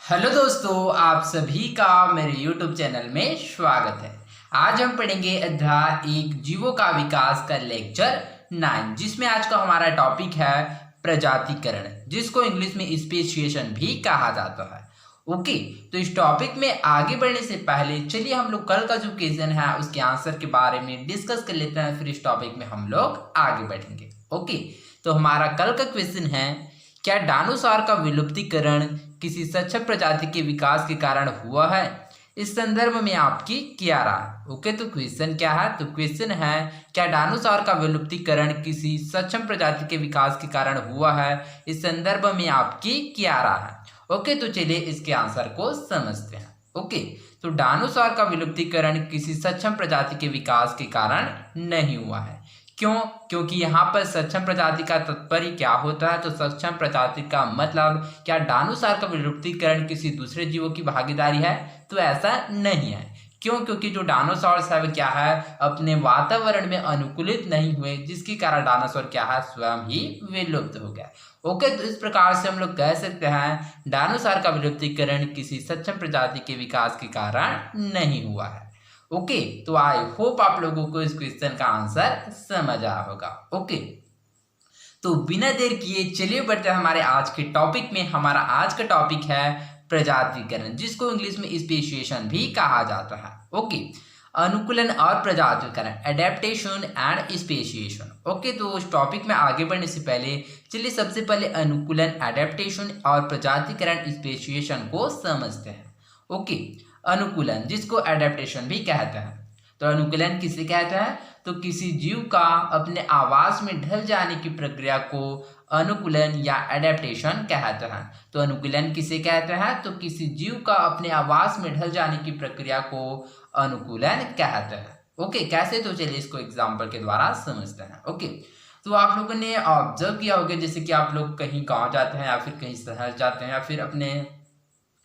Hello दोस्तों, आप सभी का मेरे YouTube चैनल में स्वागत है। आज हम पढ़ेंगे अध्याय 1 जीवों का विकास का लेक्चर 9, जिसमें आज का हमारा टॉपिक है प्रजातिकरण, जिसको इंग्लिश में स्पेशिएशन भी कहा जाता है। ओके, तो इस टॉपिक में आगे बढ़ने से पहले चलिए हम लोग कल का जो क्वेश्चन है उसके आंसर के बारे में डिस्कस कर लेते हैं, फिर इस टॉपिक में हम लोग आगे बढ़ेंगे। ओके, तो हमारा कल का क्वेश्चन है, क्या डायनासोर का विलुप्तीकरण किसी सक्षम प्रजाति के विकास के कारण हुआ है? इस संदर्भ में आपकी क्या राय? ओके, तो क्वेश्चन क्या है? तो क्वेश्चन है, क्या डायनासोर का विलुप्तीकरण किसी सक्षम प्रजाति के विकास के कारण हुआ है? इस संदर्भ में आपकी क्या राय है? ओके, तो चलिए इसके आंसर को समझते हैं। ओके, तो डायनासोर का विलुप्तीकरण किसी सक्षम प्रजाति के विकास के कारण नहीं हुआ है। क्यों? क्योंकि यहाँ पर सक्षम प्रजाति का तात्पर्य क्या होता है? तो सक्षम प्रजाति का मतलब, क्या डायनासोर का विलुप्तीकरण किसी दूसरे जीवों की भागीदारी है? तो ऐसा नहीं है। क्यों? क्योंकि जो डायनासोर है वो क्या है, अपने वातावरण में अनुकूलित नहीं हुए, जिसके कारण डायनासोर क्या है, स्वयं ही विलुप्त हो गया। ओके, तो इस प्रकार से हम लोग कह सकते हैं डायनासोर का विलुप्तीकरण किसी सक्षम प्रजाति के विकास के कारण नहीं हुआ है। ओके, तो आई होप आप लोगों को इस क्वेश्चन का आंसर समझ आया होगा। ओके, तो बिना देर किए चलिए बढ़ते हैं हमारे आज के टॉपिक में। हमारा आज का टॉपिक है प्रजातिकरण, जिसको इंग्लिश में स्पेशिएशन भी कहा जाता है। ओके, अनुकूलन और प्रजातिकरण, एडेप्टेशन एंड स्पेशिएशन। ओके, तो उस टॉपिक में आगे बढ़ने से पहले चलिए सबसे पहले अनुकूलन, एडेप्टेशन और प्रजातिकरण, स्पेशिएशन को समझते हैं। ओके, अनुकूलन, जिसको एडेप्टेशन भी कहते हैं। तो अनुकूलन किसे कहते हैं? तो किसी जीव का अपने आवास में ढल जाने की प्रक्रिया को अनुकूलन या एडेप्टेशन कहते हैं। तो अनुकूलन किसे कहते हैं? तो किसी जीव का अपने आवास में ढल जाने की प्रक्रिया को अनुकूलन कहते हैं। ओके, कैसे? तो चलिए इसको एग्जाम्पल के द्वारा समझते हैं। ओके, तो आप लोगों ने ऑब्जर्व किया होगा, जैसे कि आप लोग कहीं गांव जाते हैं या फिर कहीं शहर जाते हैं या फिर अपने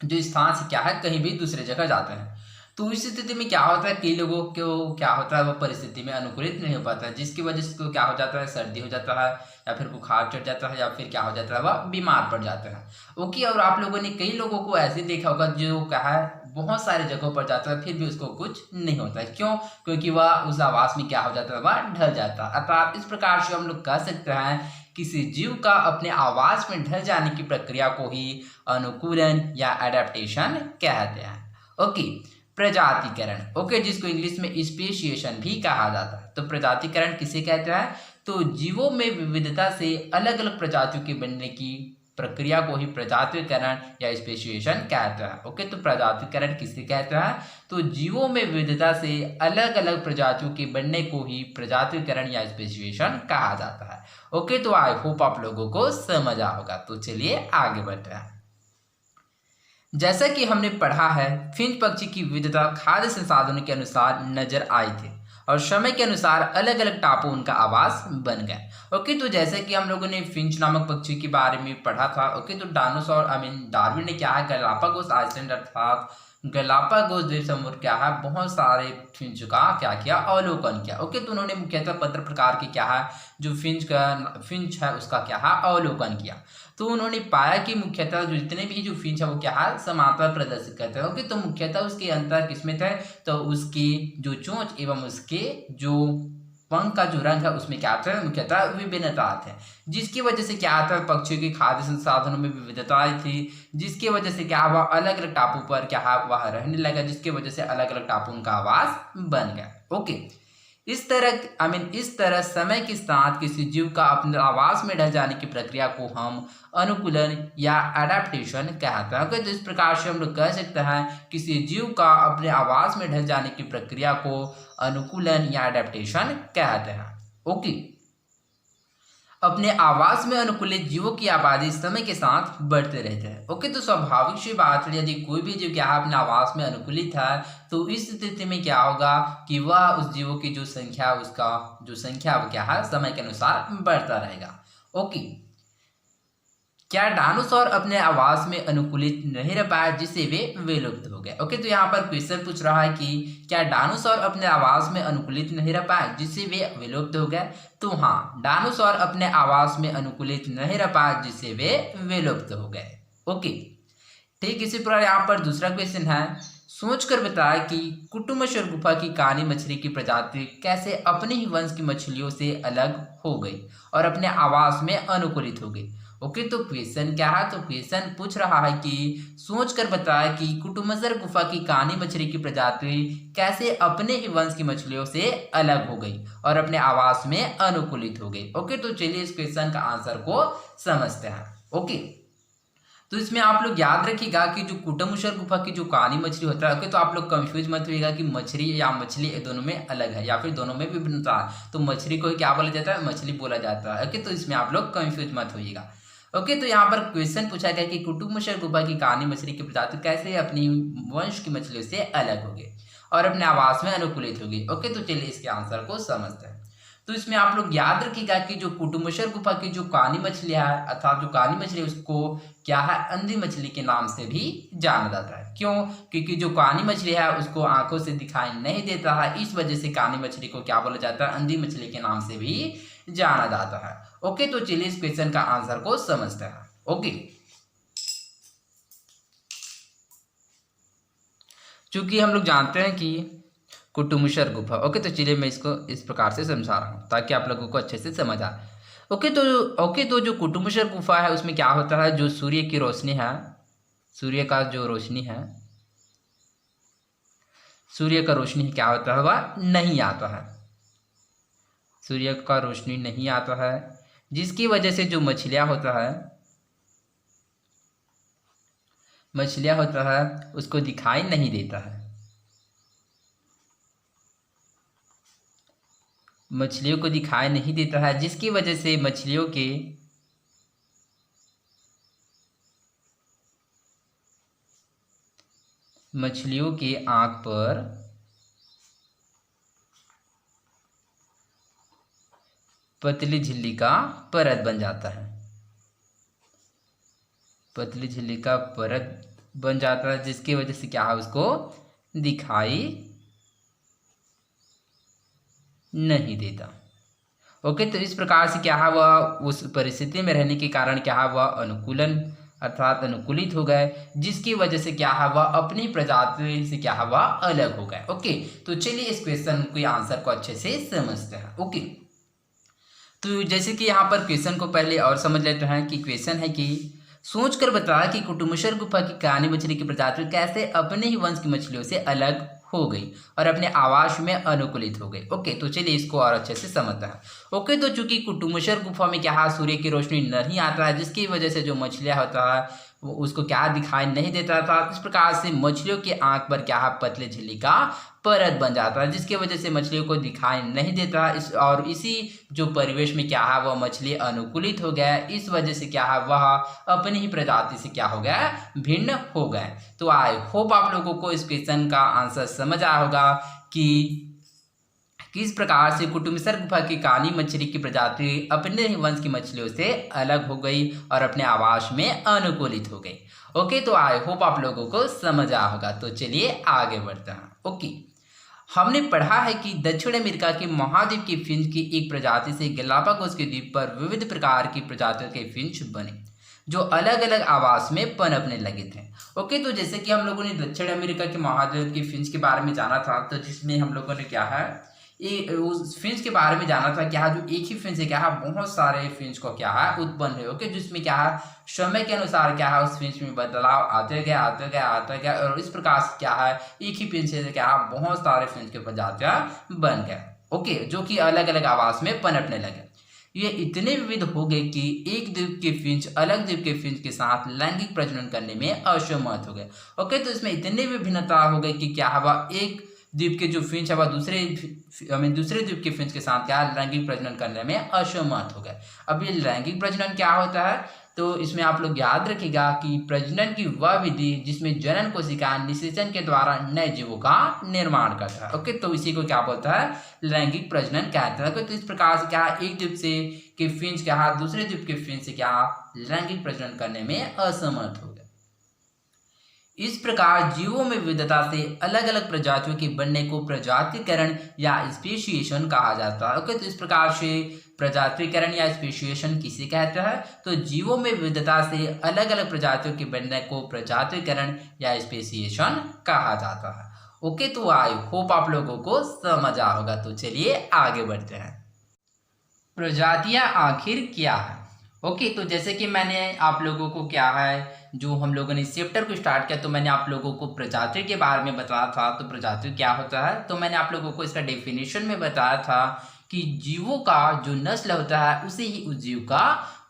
जो स्थान से क्या है कहीं भी दूसरे जगह जाते हैं, तो इस स्थिति में क्या होता है, कई लोगों को क्या होता है, वो परिस्थिति में अनुकूलित नहीं हो पाता है, जिसकी वजह से तो क्या हो जाता है, सर्दी हो जाता है या फिर बुखार चढ़ जाता है या फिर क्या हो जाता है, वह बीमार पड़ जाता है। ओके, और आप लोगों ने कई लोगों को ऐसे देखा होगा जो क्या है बहुत सारे जगहों पर जाता है, फिर भी उसको कुछ नहीं होता है। क्यों? क्योंकि वह उस आवास में क्या हो जाता है, वह ढल जाता है। अर्थात इस प्रकार से हम लोग कह सकते हैं किसी जीव का अपने आवास में ढल जाने की प्रक्रिया को ही अनुकूलन या एडेप्टेशन कहते हैं। ओके, प्रजातिकरण, ओके, जिसको इंग्लिश में स्पेशिएशन भी कहा जाता है। तो प्रजातिकरण किसे कहते हैं? तो जीवों में विविधता से अलग अलग प्रजातियों के बनने की प्रक्रिया को ही प्रजातिकरण या स्पेशिएशन कहते हैं। ओके, तो प्रजातिकरण किसे कहते हैं? तो जीवों में विविधता से अलग अलग प्रजातियों के बनने को ही प्रजातिकरण या स्पेशिएशन कहा जाता है। ओके, तो आई होप आप लोगों को समझ आ होगा। तो चलिए आगे बढ़ते हैं। जैसा कि हमने पढ़ा है, फिंच पक्षी की विविधता खाद्य संसाधनों के अनुसार नजर आई थी और समय के अनुसार अलग अलग टापू उनका आवास बन गए। ओके, तो जैसे कि हम लोगों ने फिंच नामक पक्षी के बारे में पढ़ा था। ओके, तो डायनासोर डार्विन ने क्या है, गैलापागोस आइलैंड अर्थात गैलापागोस द्वीप समूह क्या है, बहुत सारे फिंच का क्या किया, अवलोकन किया। ओके, तो उन्होंने मुख्यतः 15 प्रकार के क्या है जो फिंच है उसका क्या है अवलोकन किया। तो उन्होंने पाया कि मुख्यतः जो जितने भी जो फिंच है वो क्या है समांतर प्रदर्शित करते हैं। ओके, तो मुख्यतः उसके अंतर किसमें थे? तो उसकी जो चोंच एवं उसके जो पंख का जो रंग है उसमें क्या आता है, मुख्यतः विभिन्नता आते हैं, जिसकी वजह से क्या आता है, पक्षियों के खाद्य संसाधनों में विविधता आई थी, जिसकी वजह से क्या हुआ, अलग अलग टापू पर क्या है वह रहने लगा, जिसकी वजह से अलग अलग टापू उनका आवास बन गया। ओके, इस तरह समय के साथ किसी जीव का अपने आवास में ढल जाने की प्रक्रिया को हम अनुकूलन या एडेप्टेशन कहते हैं। तो इस प्रकार से हम लोग कह सकते हैं किसी जीव का अपने आवास में ढल जाने की प्रक्रिया को अनुकूलन या एडेप्टेशन कहते हैं। ओके, अपने आवास में अनुकूलित जीवों की आबादी समय के साथ बढ़ते रहते हैं। ओके, तो स्वाभाविक सी बात है, यदि कोई भी जीव क्या है अपने आवास में अनुकूलित है, तो इस स्थिति में क्या होगा कि वह उस जीवों की जो संख्या, उसका जो संख्या वो क्या है समय के अनुसार बढ़ता रहेगा। ओके, क्या डायनासोर अपने आवास में अनुकूलित नहीं रह पाए जिससे वे विलुप्त हो गए? ओके, तो यहाँ पर क्वेश्चन पूछ रहा है कि क्या डायनासोर अपने आवास में अनुकूलित नहीं रह पाए जिससे वे विलुप्त हो गए? तो हाँ, डायनासोर अपने आवास में अनुकूलित नहीं रह पाए जिससे वे विलुप्त हो गए। ओके, ठीक इसी प्रकार यहाँ पर दूसरा क्वेश्चन है, सोचकर बताएं कि कुटुम्बेश्वर गुफा की काली मछली की प्रजाति कैसे अपने ही वंश की मछलियों से अलग हो गई और अपने आवास में अनुकूलित हो गई। ओके, तो क्वेश्चन क्या है, तो क्वेश्चन पूछ रहा है कि सोचकर बताएं कि कुटुम्बेश्वर गुफा की काली मछली की प्रजाति कैसे अपने ही वंश की मछलियों से अलग हो गई और अपने आवास में अनुकूलित हो गई। ओके, तो चलिए इस क्वेश्चन का आंसर को समझते हैं। ओके, तो इसमें आप लोग याद रखिएगा कि जो कुटुम्बेश्वर गुफा की जो काली मछली होता है, ओके, तो आप लोग कंफ्यूज मत होइएगा कि मछली या मछली दोनों में अलग है या फिर दोनों में विभिन्नता है, तो मछली को ही क्या बोला जाता है, मछली बोला जाता है। ओके, तो इसमें आप लोग कंफ्यूज मत होइएगा। ओके, तो यहाँ पर क्वेश्चन पूछा गया कि कुटुम्बेश्वर गुफा की काली मछली की प्रजाति कैसे अपनी वंश की मछलियों से अलग हो गई और अपने आवास में अनुकूलित हो गई। ओके, तो चलिए इसके आंसर को समझते हैं। तो इसमें आप लोग याद रखिएगा कि जो कुटुम्बेश्वर गुफा की जो काली मछली है, अर्थात जो काली मछली उसको क्या है, अंधी मछली के नाम से भी जाना जाता है। क्यों? क्योंकि जो काली मछली है उसको आंखों से दिखाई नहीं देता है, इस वजह से काली मछली को क्या बोला जाता है, अंधी मछली के नाम से भी जाना जाता है। ओके, तो चलिए इस क्वेश्चन का आंसर को समझते हैं। ओके, चूंकि हम लोग जानते हैं कि कुटुम्बेश्वर गुफा, ओके, तो चलिए मैं इसको इस प्रकार से समझा रहा हूँ ताकि आप लोगों को अच्छे से समझ आए। ओके, तो जो कुटुम्बेश्वर गुफा है उसमें क्या होता है, जो सूर्य की रोशनी है, सूर्य का जो रोशनी है, सूर्य का रोशनी क्या होता है, वह नहीं आता है, सूर्य का रोशनी नहीं आता है, जिसकी वजह से जो मछलियाँ होता है उसको दिखाई नहीं देता है, मछलियों को दिखाई नहीं देता है, जिसकी वजह से मछलियों के आंख पर पतली झिल्ली का परत बन जाता है, पतली झिल्ली का परत बन जाता है, जिसकी वजह से क्या है, उसको दिखाई नहीं देता। ओके, तो इस प्रकार से क्या है, वह उस परिस्थिति में रहने के कारण क्या है, वह अनुकूलित हो गए, जिसकी वजह से क्या है, वह अपनी प्रजाति से क्या है, वह अलग हो गए। ओके, तो चलिए इस क्वेश्चन के आंसर को अच्छे से समझते हैं। ओके, तो जैसे कि यहाँ पर क्वेश्चन को पहले और समझ लेते हैं कि क्वेश्चन है कि सोचकर बताया कि कुटुम्बेश्वर गुफा की काली मछली की प्रजाति कैसे अपने ही वंश की मछलियों से अलग हो गई और अपने आवास में अनुकूलित हो गई। ओके, तो चलिए इसको और अच्छे से समझते हैं। ओके, तो चूंकि कुटुम्बेश्वर गुफा में क्या है, सूर्य की रोशनी नहीं आता है, जिसकी वजह से जो मछलियाँ होता है वो उसको क्या दिखाई नहीं देता था, इस प्रकार से मछलियों की आंख पर क्या है, पतले झिल्ली का परत बन जाता है, जिसकी वजह से मछलियों को दिखाई नहीं देता और इसी जो परिवेश में क्या है, वह मछली अनुकूलित हो गया, इस वजह से क्या है, वह अपनी ही प्रजाति से क्या हो गया, भिन्न हो गए। तो आई होप आप लोगों को इस क्वेश्चन का आंसर समझ आया होगा कि किस प्रकार से कुटुम्बेश्वर गुफा की काली मछली की प्रजाति अपने ही वंश की मछलियों से अलग हो गई और अपने आवास में अनुकूलित हो गई। ओके, तो आई होप आप लोगों को समझ आया होगा। तो चलिए आगे बढ़ते हैं। ओके, हमने पढ़ा है कि दक्षिण अमेरिका के महाद्वीप की फिंच की एक प्रजाति से गैलापागोस के द्वीप पर विविध प्रकार की प्रजातियों के फिंच बने जो अलग अलग आवास में पनपने लगे थे। ओके, तो जैसे कि हम लोगों ने दक्षिण अमेरिका के महाद्वीप की फिंच के बारे में जाना था, तो जिसमें हम लोगों ने क्या है, उस फिंच के बारे में जाना था, क्या है, जो एक ही फिंच है क्या है, बहुत सारे फिंच को क्या है उत्पन्न हुए। ओके, जिसमें क्या है, समय के अनुसार क्या है, उस फिंच में बदलाव आते गया और इस प्रकार से क्या है, एक ही फिंच से क्या है, बहुत सारे फिंच के प्रजातियां बन गए। ओके, जो कि अलग अलग आवास में पनपने लगे। ये इतने विविध हो गए कि एक द्वीप के फिंच अलग द्वीप के फिंच के साथ लैंगिक प्रजनन करने में असमर्थ हो गए। ओके, तो इसमें इतनी विभिन्नता हो गई कि क्या हवा एक द्वीप के जो फिंच है वह दूसरे द्वीप के फिंच के साथ क्या लैंगिक प्रजनन करने में असमर्थ हो गए। अब ये लैंगिक प्रजनन क्या होता है, तो इसमें आप लोग याद रखिएगा कि प्रजनन की वह विधि जिसमें जनन कोशिका निषेचन के द्वारा नए जीवों का निर्माण करता है। ओके, तो इसी को क्या बोलता है, लैंगिक प्रजनन कहता है। तो इस प्रकार से क्या एक द्वीप से के फिंच क्या दूसरे द्वीप के फिंच से क्या लैंगिक प्रजनन करने में असमर्थ हो गए। इस प्रकार जीवों में विविधता से अलग अलग प्रजातियों के बनने को प्रजातिकरण या स्पेशिएशन कहा जाता है। ओके, तो इस प्रकार से प्रजातिकरण या स्पेशिएशन किसे कहते हैं? तो जीवों में विविधता से अलग अलग प्रजातियों के बनने को प्रजातिकरण या स्पेशिएशन कहा जाता है। ओके, तो आई होप आप लोगों को समझ आ होगा। तो चलिए आगे बढ़ते हैं। प्रजातियां आखिर क्या है? ओके, तो जैसे कि मैंने आप लोगों को क्या है, जो हम लोगों ने इस चैप्टर को स्टार्ट किया तो मैंने आप लोगों को प्रजाति के बारे में बताया था। तो प्रजाति क्या होता है, तो मैंने आप लोगों को इसका डेफिनेशन में बताया था कि जीवों का जो नस्ल होता है उसे ही उस जीव का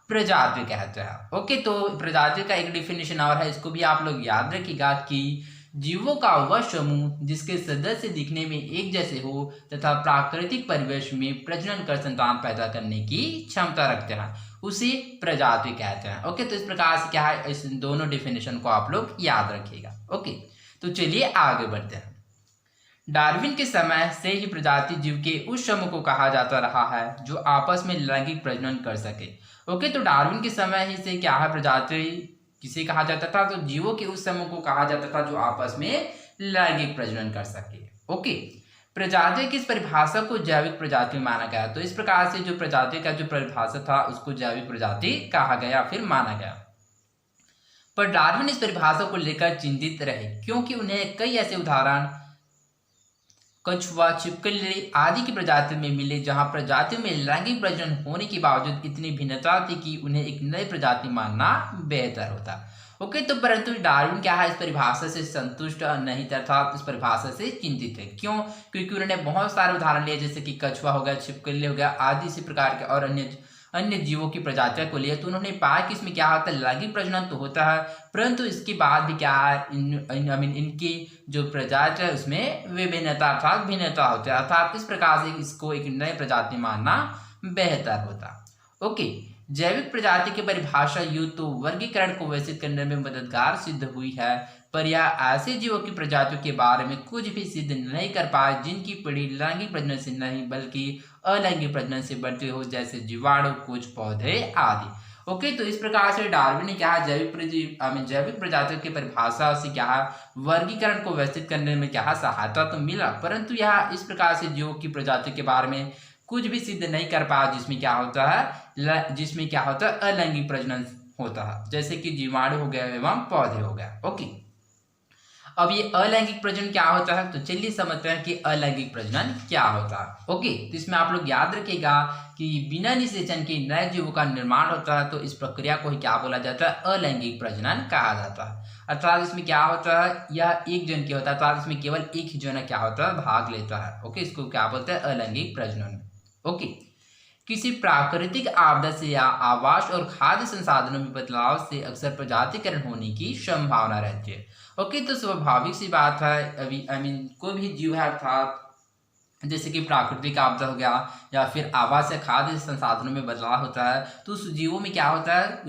प्रजाति कहते हैं। ओके, तो प्रजाति का एक डेफिनेशन और है, इसको भी आप लोग याद रखिएगा कि जीवों का वह समूह जिसके सदस्य दिखने में एक जैसे हो तथा प्राकृतिक परिवेश में प्रजनन कर संतान पैदा करने की क्षमता रखते हैं उसे प्रजाति कहते हैं। ओके, तो इस प्रकार से क्या है, इस दोनों डेफिनेशन को आप लोग याद रखिएगा। ओके, तो चलिए आगे बढ़ते हैं। डार्विन के समय से ही प्रजाति जीव के उस समूह को कहा जाता रहा है जो आपस में लैंगिक प्रजनन कर सके। ओके, तो डार्विन के समय ही से क्या है, प्रजाति किसे कहा जाता था, तो जीवों के उस समूह को कहा जाता था जो आपस में लैंगिक प्रजनन कर सके। ओके, प्रजाति की इस परिभाषा को जैविक प्रजाति माना गया। तो इस प्रकार से जो प्रजाति का जो परिभाषा था उसको जैविक प्रजाति कहा गया, फिर माना गया। पर डार्विन इस परिभाषा को लेकर चिंतित रहे क्योंकि उन्हें कई ऐसे उदाहरण कछुआ, छिपकली आदि की प्रजातियों में मिले जहां प्रजातियों में लैंगिक प्रजनन होने के बावजूद इतनी भिन्नता थी कि उन्हें एक नई प्रजाति मानना बेहतर होता। ओके, तो परंतु डार्विन क्या है, इस परिभाषा से संतुष्ट नहीं था, इस परिभाषा से चिंतित है। क्यों? क्योंकि उन्होंने बहुत सारे उदाहरण लिए जैसे कि कछुआ हो गया, छिपकली हो गया आदि इसी प्रकार के और अन्य जीवों की प्रजातियों को लिए, तो उन्होंने पाया कि इसमें क्या होता है, लैंगिक प्रजनन तो होता है परंतु इसके बाद भी क्या है, इनकी जो प्रजाति है उसमें विभिन्नता अर्थात भिन्नता होती है, अर्थात इस प्रकार से इसको एक नई प्रजाति मानना बेहतर होता। ओके, जैविक प्रजाति की परिभाषा यूं तो वर्गीकरण को व्यवस्थित करने में मददगार सिद्ध हुई है, पर यह ऐसे जीवों की प्रजातियों के बारे में कुछ भी सिद्ध नहीं कर पाए जिनकी पीढ़ी लैंगिक प्रजनन से नहीं बल्कि अलैंगिक प्रजनन से बढ़ती हो, जैसे जीवाणु, कुछ पौधे आदि। ओके, तो इस प्रकार से डार्विन ने क्या है, जैविक प्रजातियों की परिभाषा से क्या है, वर्गीकरण को व्यवस्थित करने में क्या है, सहायता तो मिला, परंतु यह इस प्रकार से जीवों की प्रजाति के बारे में कुछ भी सिद्ध नहीं कर पाया जिसमें क्या होता है, अलैंगिक प्रजनन होता है, जैसे कि जीवाणु हो गया एवं पौधे हो गया। ओके, अब ये अलैंगिक प्रजनन क्या होता है, तो चलिए समझते हैं कि अलैंगिक प्रजनन क्या होता है। ओके, तो इसमें आप लोग याद रखिएगा कि बिना निषेचन के नए जीवों का निर्माण होता है, तो इस प्रक्रिया को ही क्या बोला जाता है, अलैंगिक प्रजनन कहा जाता है। अर्थात इसमें क्या होता है, यह एक जन की होता है, अर्थात इसमें केवल एक ही जन क्या होता है, भाग लेता है। ओके, इसको क्या बोलते हैं, अलैंगिक प्रजनन। ओके, किसी प्राकृतिक आपदा से या आवास और खाद्य संसाधनों में बदलाव से अक्सर प्रजातिकरण होने की संभावना रहती है। ओके, तो स्वाभाविक सी बात है, अभी कोई भी जीव है अर्थात जैसे कि प्राकृतिक आपदा हो गया या फिर आवास या खाद्य संसाधनों में बदलाव होता है, तो उस जीवों में क्या होता है,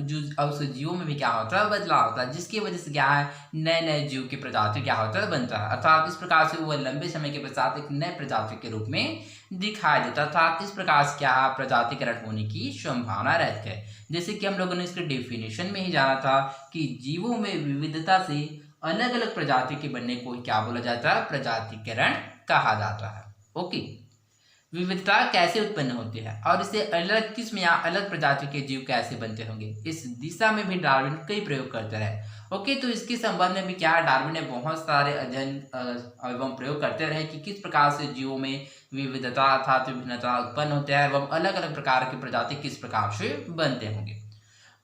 उस जीवों में भी क्या होता है, बदलाव होता है, जिसकी वजह से क्या है, नए नए जीव की प्रजाति क्या होता है, बनता है। अर्थात इस प्रकार से वो लंबे समय के पश्चात एक नए प्रजाति के रूप में दिखाई देता है। अर्थात इस प्रकार से क्या है, प्रजातिकरण होने की संभावना रहती है। जैसे कि हम लोगों ने इसके डेफिनेशन में ही जाना था कि जीवों में विविधता से अलग अलग प्रजाति के बनने को क्या बोला जाता है, प्रजातिकरण कहा जाता है। ओके, विविधता कैसे उत्पन्न होती है और इससे अलग किस्म या अलग प्रजाति के जीव कैसे बनते होंगे, इस दिशा में भी डार्विन कई प्रयोग करते रहे। ओके, तो इसके संबंध में भी क्या है, डार्विन ने बहुत सारे अध्ययन एवं प्रयोग करते रहे कि किस प्रकार से जीवों में विविधता अर्थात विभिन्नता उत्पन्न होते हैं एवं अलग अलग प्रकार की प्रजाति किस प्रकार से बनते होंगे।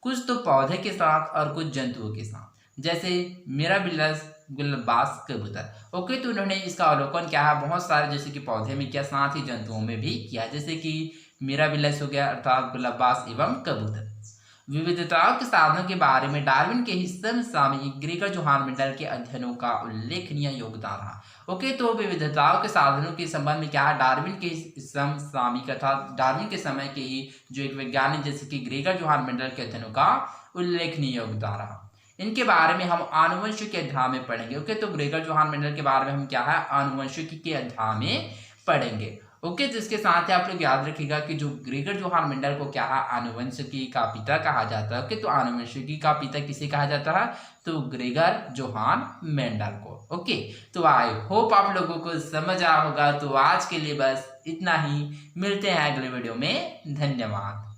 कुछ तो पौधे के साथ और कुछ जंतुओं के साथ, जैसे मिराबिलस गुलबास कबूतर। ओके, तो उन्होंने इसका अवलोकन क्या है, बहुत सारे जैसे कि पौधे में किया, साथ ही जंतुओं में भी किया, जैसे कि मिराबिलस हो गया अर्थात गुलबास एवं कबूतर। विविधताओं के साधनों के बारे में डार्विन के ही समसामयिक ग्रेगर जोहान मेंडल के अध्ययनों का उल्लेखनीय योगदान रहा। ओके, तो विविधताओं के साधनों के संबंध में क्या है, डार्विन के समसामयिक अर्थात डार्विन के समय के ही जो एक वैज्ञानिक जैसे कि ग्रेगर जोहान मेंडल के अध्ययनों का उल्लेखनीय योगदान रहा। इनके बारे में हम आनुवंशिक के अध्याय में पढ़ेंगे। ओके, तो ग्रेगर जोहान मेंडल के बारे में हम क्या है, आनुवंशिकी के अध्याय में पढ़ेंगे। ओके, तो इसके साथ ही आप लोग याद रखिएगा कि जो ग्रेगर जोहान मेंडल को क्या है, आनुवंशिकी का पिता कहा जाता है। ओके, तो आनुवंशिकी का पिता किसे कहा जाता है, तो ग्रेगर जोहान मेंडल को। ओके, तो आई होप आप लोगों को समझ आया होगा। तो आज के लिए बस इतना ही, मिलते हैं अगले वीडियो में, धन्यवाद।